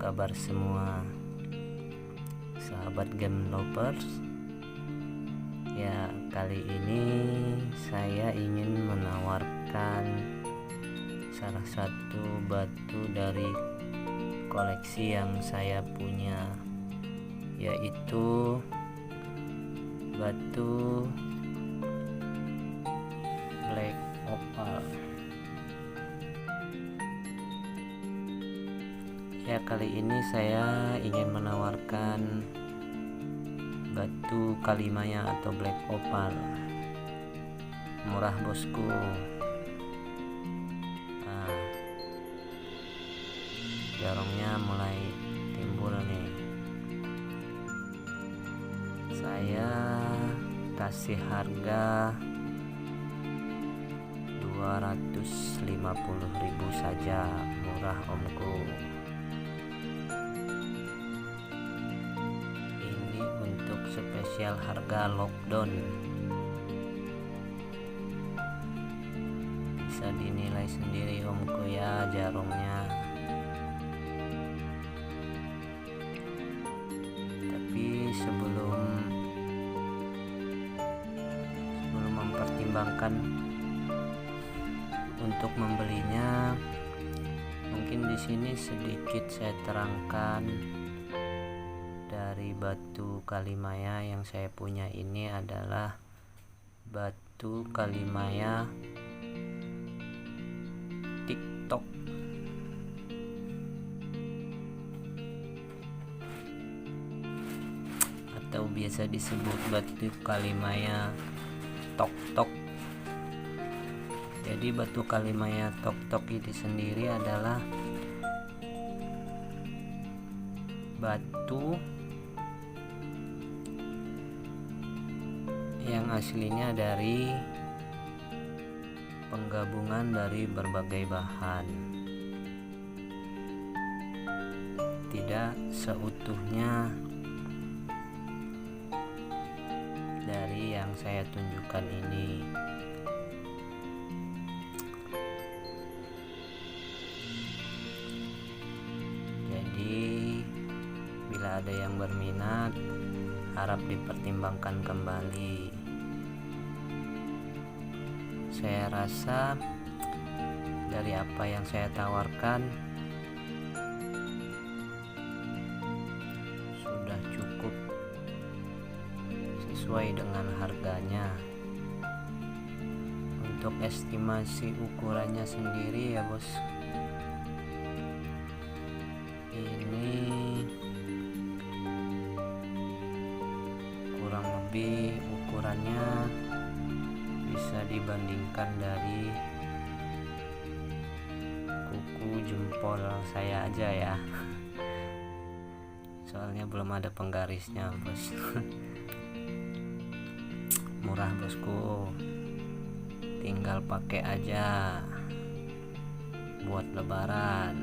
kabar semua sahabat game lovers? Ya, kali ini saya ingin menawarkan salah satu batu dari koleksi yang saya punya, yaitu batu black opal. Ya, kali ini saya ingin menawarkan batu kalimaya atau black opal. Murah bosku. Nah, jarongnya mulai timbul nih. Saya kasih harga 250.000 saja, murah omku. Ini untuk spesial harga lockdown. Bisa dinilai sendiri omku ya jarongnya. Tapi sebelum mempertimbangkan untuk membelinya, mungkin di sini sedikit saya terangkan dari batu kalimaya yang saya punya. Ini adalah batu kalimaya TikTok. Atau biasa disebut batu kalimaya tok-tok. Jadi batu kalimaya tok-tok ini sendiri adalah batu yang aslinya dari penggabungan dari berbagai bahan, tidak seutuhnya dari yang saya tunjukkan ini. Jadi bila ada yang berminat, harap dipertimbangkan kembali. Saya rasa dari apa yang saya tawarkan sudah cukup sesuai dengan harganya. Untuk estimasi ukurannya sendiri ya bos, ini kurang lebih ukurannya bisa dibandingkan dari kuku jempol saya aja ya. Soalnya belum ada penggarisnya bos. Murah bosku, tinggal pakai aja buat lebaran.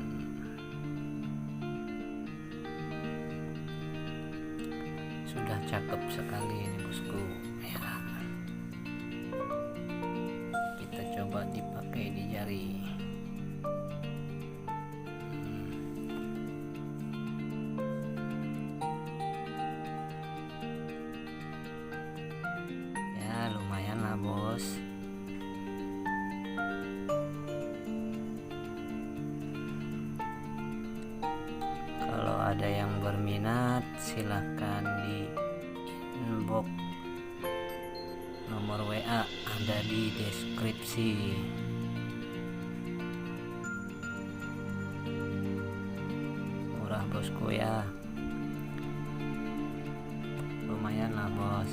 Sudah cakep sekali ini bosku ya. Kita coba dipakai di jari. Ya lumayan lah bos. Kalau ada yang berminat silahkan di inbox, nomor WA ada di deskripsi. Murah bosku ya, lumayan lah bos.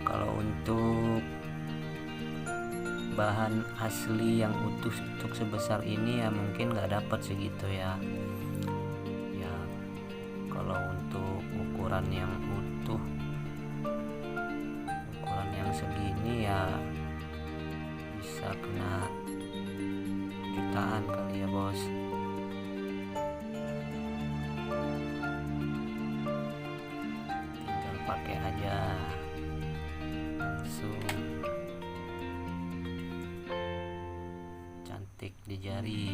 Kalau untuk bahan asli yang utuh untuk sebesar ini ya mungkin nggak dapat segitu ya. Ya kalau untuk ukuran yang utuh, ukuran yang segini ya bisa kena jutaan kali ya bos. Tinggal pakai aja langsung, cantik di jari.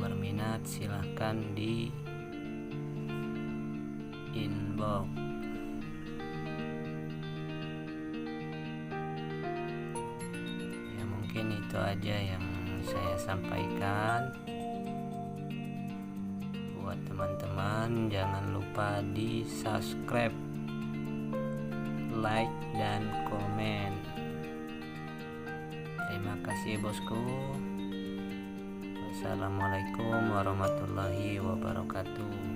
berminat silahkan di inbox. Ya mungkin itu aja yang saya sampaikan. Buat teman-teman jangan lupa di subscribe, like dan komen. Terima kasih bosku. Wassalamualaikum warahmatullahi wabarakatuh.